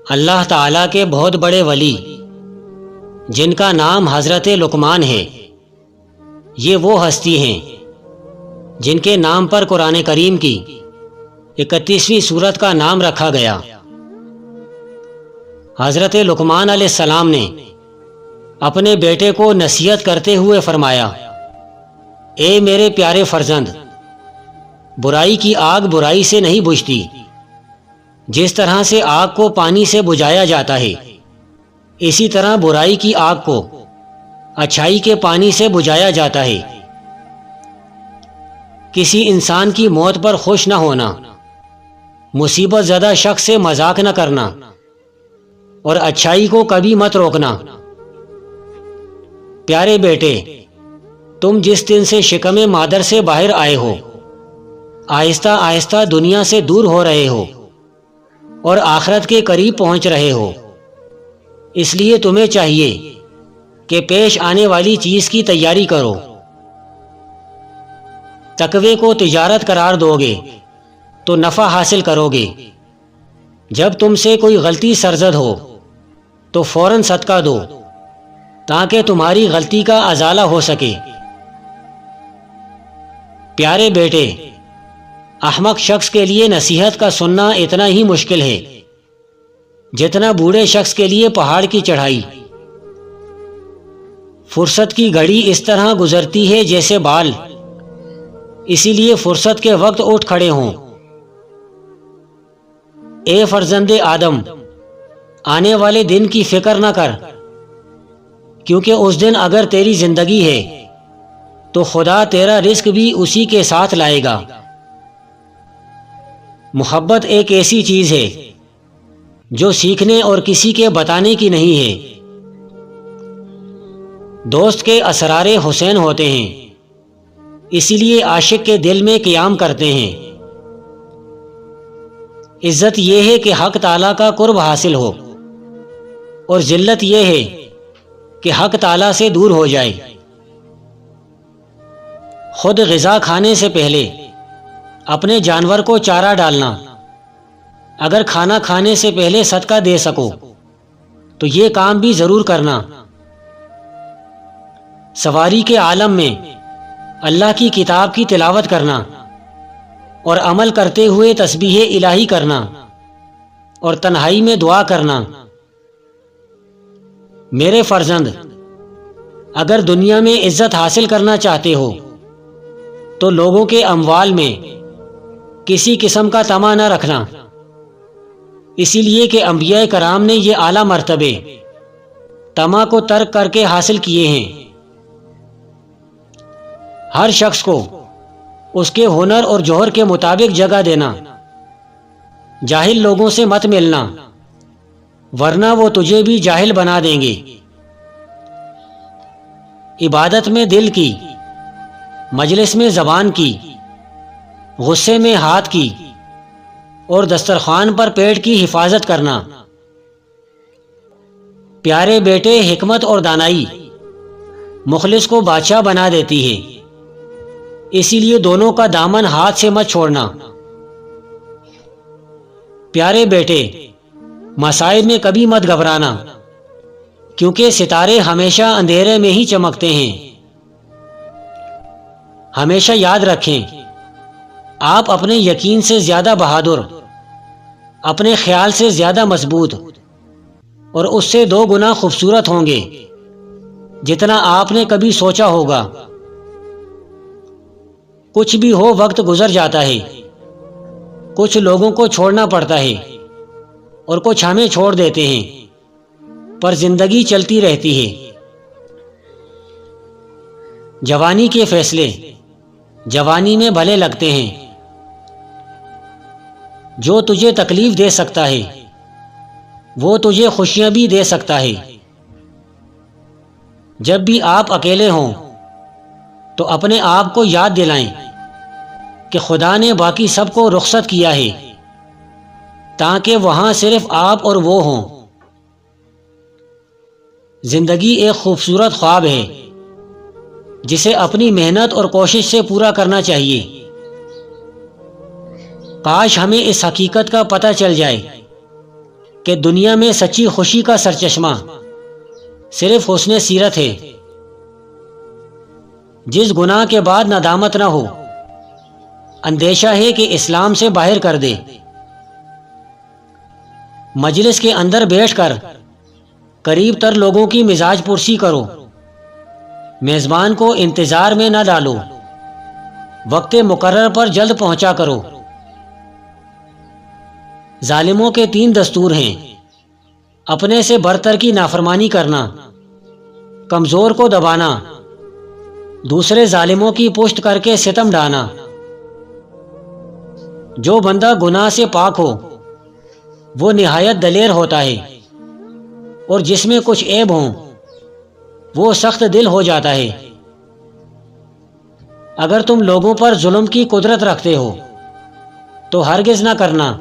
اللہ تعالیٰ کے بہت بڑے ولی جن کا نام حضرت لقمان ہے، یہ وہ ہستی ہیں جن کے نام پر قرآن کریم کی 31ویں سورت کا نام رکھا گیا۔ حضرت لقمان علیہ السلام نے اپنے بیٹے کو نصیحت کرتے ہوئے فرمایا، اے میرے پیارے فرزند، برائی کی آگ برائی سے نہیں بجھتی۔ جس طرح سے آگ کو پانی سے بجھایا جاتا ہے، اسی طرح برائی کی آگ کو اچھائی کے پانی سے بجھایا جاتا ہے۔ کسی انسان کی موت پر خوش نہ ہونا، مصیبت زدہ شخص سے مذاق نہ کرنا، اور اچھائی کو کبھی مت روکنا۔ پیارے بیٹے، تم جس دن سے شکم مادر سے باہر آئے ہو، آہستہ آہستہ دنیا سے دور ہو رہے ہو اور آخرت کے قریب پہنچ رہے ہو۔ اس لیے تمہیں چاہیے کہ پیش آنے والی چیز کی تیاری کرو۔ تقوی کو تجارت قرار دو گے تو نفع حاصل کرو گے۔ جب تم سے کوئی غلطی سرزد ہو تو فوراً صدقہ دو تاکہ تمہاری غلطی کا ازالہ ہو سکے۔ پیارے بیٹے، احمق شخص کے لیے نصیحت کا سننا اتنا ہی مشکل ہے جتنا بوڑھے شخص کے لیے پہاڑ کی چڑھائی۔ فرصت کی گھڑی اس طرح گزرتی ہے جیسے بال، اسی لیے فرصت کے وقت اٹھ کھڑے ہوں۔ اے فرزند آدم، آنے والے دن کی فکر نہ کر، کیونکہ اس دن اگر تیری زندگی ہے تو خدا تیرا رزق بھی اسی کے ساتھ لائے گا۔ محبت ایک ایسی چیز ہے جو سیکھنے اور کسی کے بتانے کی نہیں ہے۔ دوست کے اسرار حسین ہوتے ہیں، اسی لیے عاشق کے دل میں قیام کرتے ہیں۔ عزت یہ ہے کہ حق تعالیٰ کا قرب حاصل ہو، اور ذلت یہ ہے کہ حق تعالیٰ سے دور ہو جائے۔ خود غذا کھانے سے پہلے اپنے جانور کو چارہ ڈالنا، اگر کھانا کھانے سے پہلے صدقہ دے سکو تو یہ کام بھی ضرور کرنا۔ سواری کے عالم میں اللہ کی کتاب کی تلاوت کرنا اور عمل کرتے ہوئے تسبیح الہی کرنا اور تنہائی میں دعا کرنا۔ میرے فرزند، اگر دنیا میں عزت حاصل کرنا چاہتے ہو تو لوگوں کے اموال میں کسی قسم کا طمع نہ رکھنا، اسی لیے کہ انبیاء کرام نے یہ اعلیٰ مرتبے طمع کو ترک کر کے حاصل کیے ہیں۔ ہر شخص کو اس کے ہنر اور جوہر کے مطابق جگہ دینا۔ جاہل لوگوں سے مت ملنا، ورنہ وہ تجھے بھی جاہل بنا دیں گے۔ عبادت میں دل کی، مجلس میں زبان کی، غصے میں ہاتھ کی، اور دسترخوان پر پیٹ کی حفاظت کرنا۔ پیارے بیٹے، حکمت اور دانائی مخلص کو بادشاہ بنا دیتی ہے، اسی لیے دونوں کا دامن ہاتھ سے مت چھوڑنا۔ پیارے بیٹے، مصائب میں کبھی مت گھبرانا، کیونکہ ستارے ہمیشہ اندھیرے میں ہی چمکتے ہیں۔ ہمیشہ یاد رکھیں، آپ اپنے یقین سے زیادہ بہادر، اپنے خیال سے زیادہ مضبوط اور اس سے 2 گنا خوبصورت ہوں گے جتنا آپ نے کبھی سوچا ہوگا۔ کچھ بھی ہو، وقت گزر جاتا ہے، کچھ لوگوں کو چھوڑنا پڑتا ہے اور کچھ ہمیں چھوڑ دیتے ہیں، پر زندگی چلتی رہتی ہے۔ جوانی کے فیصلے جوانی میں بھلے لگتے ہیں۔ جو تجھے تکلیف دے سکتا ہے وہ تجھے خوشیاں بھی دے سکتا ہے۔ جب بھی آپ اکیلے ہوں تو اپنے آپ کو یاد دلائیں کہ خدا نے باقی سب کو رخصت کیا ہے تاکہ وہاں صرف آپ اور وہ ہوں۔ زندگی ایک خوبصورت خواب ہے جسے اپنی محنت اور کوشش سے پورا کرنا چاہیے۔ کاش ہمیں اس حقیقت کا پتہ چل جائے کہ دنیا میں سچی خوشی کا سرچشمہ صرف حسن سیرت ہے، جس گناہ کے بعد ندامت نہ ہو، اندیشہ ہے کہ اسلام سے باہر کر دے۔ مجلس کے اندر بیٹھ کر قریب تر لوگوں کی مزاج پرسی کرو، میزبان کو انتظار میں نہ ڈالو، وقت مقرر پر جلد پہنچا کرو۔ ظالموں کے 3 دستور ہیں: اپنے سے برتر کی نافرمانی کرنا، کمزور کو دبانا، دوسرے ظالموں کی پشت کر کے ستم ڈھانا۔ جو بندہ گناہ سے پاک ہو وہ نہایت دلیر ہوتا ہے، اور جس میں کچھ عیب ہوں وہ سخت دل ہو جاتا ہے۔ اگر تم لوگوں پر ظلم کی قدرت رکھتے ہو تو ہرگز نہ کرنا،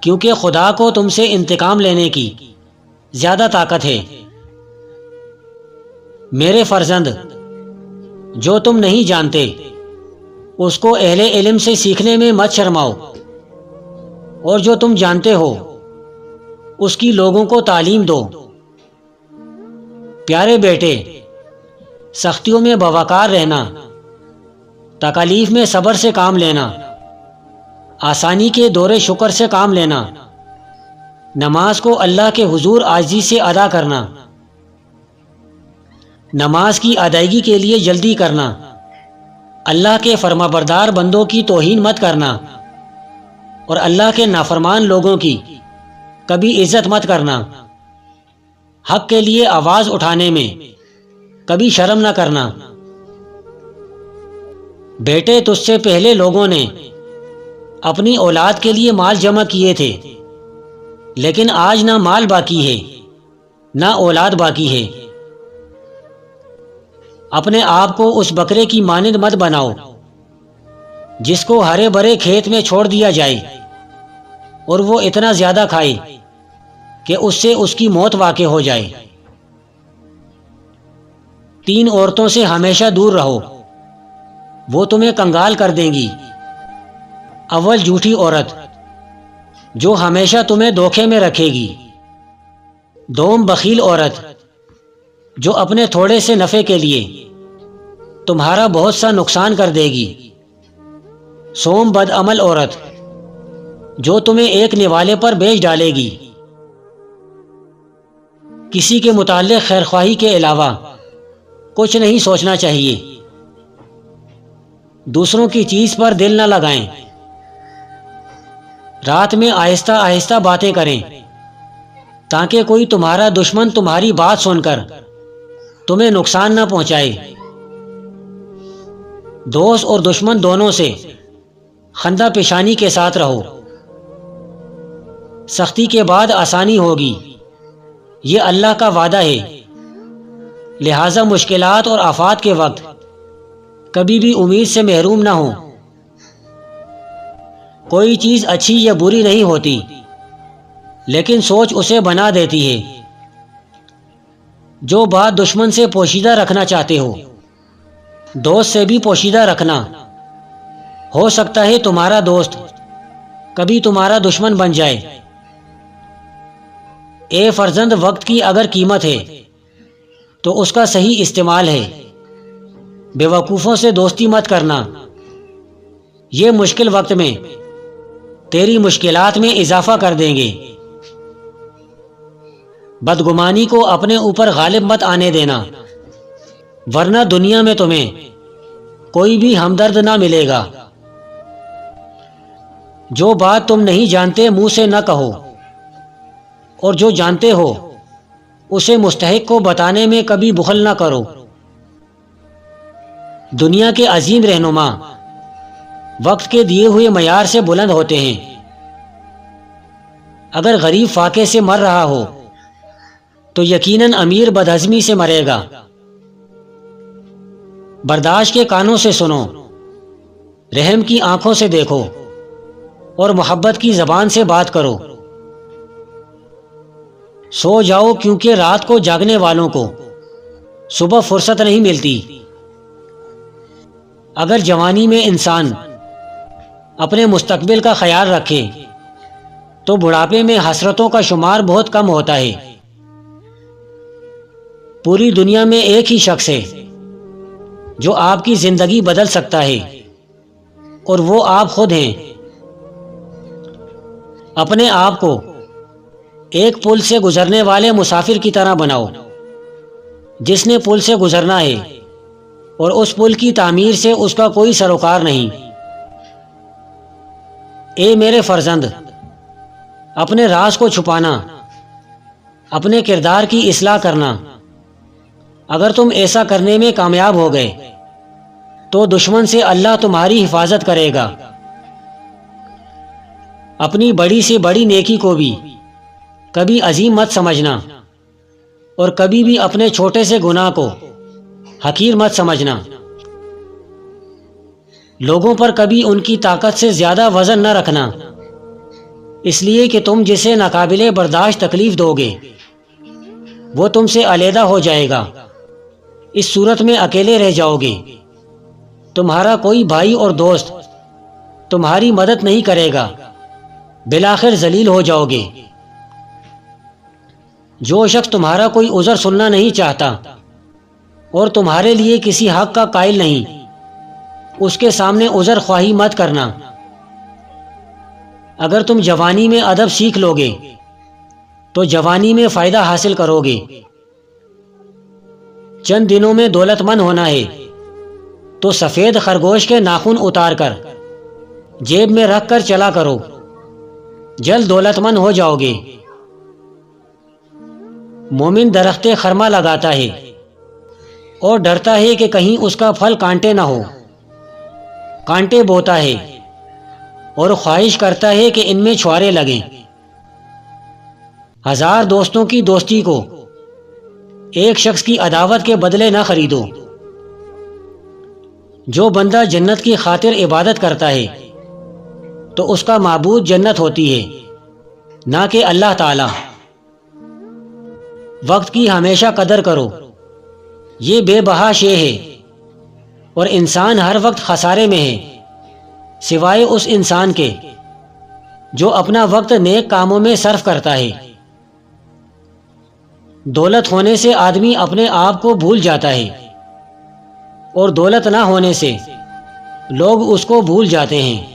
کیونکہ خدا کو تم سے انتقام لینے کی زیادہ طاقت ہے۔ میرے فرزند، جو تم نہیں جانتے اس کو اہل علم سے سیکھنے میں مت شرماؤ، اور جو تم جانتے ہو اس کی لوگوں کو تعلیم دو۔ پیارے بیٹے، سختیوں میں باوقار رہنا، تکالیف میں صبر سے کام لینا، آسانی کے دور شکر سے کام لینا، نماز کو اللہ کے حضور عاجزی سے ادا کرنا، نماز کی ادائیگی کے لیے جلدی کرنا، اللہ کے فرمانبردار بندوں کی توہین مت کرنا، اور اللہ کے نافرمان لوگوں کی کبھی عزت مت کرنا۔ حق کے لیے آواز اٹھانے میں کبھی شرم نہ کرنا۔ بیٹے، تجھ سے پہلے لوگوں نے اپنی اولاد کے لیے مال جمع کیے تھے، لیکن آج نہ مال باقی ہے نہ اولاد باقی ہے۔ اپنے آپ کو اس بکرے کی مانند مت بناؤ جس کو ہرے بھرے کھیت میں چھوڑ دیا جائے اور وہ اتنا زیادہ کھائے کہ اس سے اس کی موت واقع ہو جائے۔ 3 عورتوں سے ہمیشہ دور رہو، وہ تمہیں کنگال کر دیں گی۔ اول، جھوٹی عورت جو ہمیشہ تمہیں دھوکے میں رکھے گی۔ دوم، بخیل عورت جو اپنے تھوڑے سے نفع کے لیے تمہارا بہت سا نقصان کر دے گی۔ سوم، بد عمل عورت جو تمہیں ایک نوالے پر بیچ ڈالے گی۔ کسی کے متعلق خیرخواہی کے علاوہ کچھ نہیں سوچنا چاہیے۔ دوسروں کی چیز پر دل نہ لگائیں۔ رات میں آہستہ آہستہ باتیں کریں تاکہ کوئی تمہارا دشمن تمہاری بات سن کر تمہیں نقصان نہ پہنچائے۔ دوست اور دشمن دونوں سے خندہ پیشانی کے ساتھ رہو۔ سختی کے بعد آسانی ہوگی، یہ اللہ کا وعدہ ہے، لہذا مشکلات اور آفات کے وقت کبھی بھی امید سے محروم نہ ہو۔ کوئی چیز اچھی یا بری نہیں ہوتی، لیکن سوچ اسے بنا دیتی ہے۔ جو بات دشمن سے پوشیدہ رکھنا چاہتے ہو دوست سے بھی پوشیدہ رکھنا۔ ہو سکتا ہے تمہارا دوست کبھی تمہارا دشمن بن جائے۔ اے فرزند، وقت کی اگر قیمت ہے تو اس کا صحیح استعمال ہے۔ بے وقوفوں سے دوستی مت کرنا، یہ مشکل وقت میں تیری مشکلات میں اضافہ کر دیں گے۔ بدگمانی کو اپنے اوپر غالب مت آنے دینا، ورنہ دنیا میں تمہیں کوئی بھی ہمدرد نہ ملے گا۔ جو بات تم نہیں جانتے منہ سے نہ کہو، اور جو جانتے ہو اسے مستحق کو بتانے میں کبھی بخل نہ کرو۔ دنیا کے عظیم رہنما وقت کے دیے ہوئے معیار سے بلند ہوتے ہیں۔ اگر غریب فاقے سے مر رہا ہو تو یقیناً امیر بدہضمی سے مرے گا۔ برداشت کے کانوں سے سنو، رحم کی آنکھوں سے دیکھو، اور محبت کی زبان سے بات کرو۔ سو جاؤ، کیونکہ رات کو جاگنے والوں کو صبح فرصت نہیں ملتی۔ اگر جوانی میں انسان اپنے مستقبل کا خیال رکھے تو بڑھاپے میں حسرتوں کا شمار بہت کم ہوتا ہے۔ پوری دنیا میں ایک ہی شخص ہے جو آپ کی زندگی بدل سکتا ہے، اور وہ آپ خود ہیں۔ اپنے آپ کو ایک پل سے گزرنے والے مسافر کی طرح بناؤ جس نے پل سے گزرنا ہے، اور اس پل کی تعمیر سے اس کا کوئی سروکار نہیں۔ اے میرے فرزند، اپنے راز کو چھپانا، اپنے کردار کی اصلاح کرنا۔ اگر تم ایسا کرنے میں کامیاب ہو گئے تو دشمن سے اللہ تمہاری حفاظت کرے گا۔ اپنی بڑی سے بڑی نیکی کو بھی کبھی عظیم مت سمجھنا، اور کبھی بھی اپنے چھوٹے سے گناہ کو حقیر مت سمجھنا۔ لوگوں پر کبھی ان کی طاقت سے زیادہ وزن نہ رکھنا، اس لیے کہ تم جسے ناقابل برداشت تکلیف دو گے وہ تم سے علیحدہ ہو جائے گا۔ اس صورت میں اکیلے رہ جاؤ گے، تمہارا کوئی بھائی اور دوست تمہاری مدد نہیں کرے گا، بالآخر ذلیل ہو جاؤ گے۔ جو شخص تمہارا کوئی عذر سننا نہیں چاہتا اور تمہارے لیے کسی حق کا قائل نہیں، اس کے سامنے عذر خواہی مت کرنا۔ اگر تم جوانی میں ادب سیکھ لو گے تو جوانی میں فائدہ حاصل کرو گے۔ چند دنوں میں دولت مند ہونا ہے تو سفید خرگوش کے ناخن اتار کر جیب میں رکھ کر چلا کرو، جلد دولت مند ہو جاؤ گے۔ مومن درخت خرما لگاتا ہے اور ڈرتا ہے کہ کہیں اس کا پھل کانٹے نہ ہو، کانٹے بوتا ہے اور خواہش کرتا ہے کہ ان میں چھوارے لگیں۔ 1000 دوستوں کی دوستی کو ایک شخص کی عداوت کے بدلے نہ خریدو۔ جو بندہ جنت کی خاطر عبادت کرتا ہے تو اس کا معبود جنت ہوتی ہے، نہ کہ اللہ تعالی۔ وقت کی ہمیشہ قدر کرو، یہ بے بہا شے ہے، اور انسان ہر وقت خسارے میں ہے سوائے اس انسان کے جو اپنا وقت نیک کاموں میں صرف کرتا ہے۔ دولت ہونے سے آدمی اپنے آپ کو بھول جاتا ہے، اور دولت نہ ہونے سے لوگ اس کو بھول جاتے ہیں۔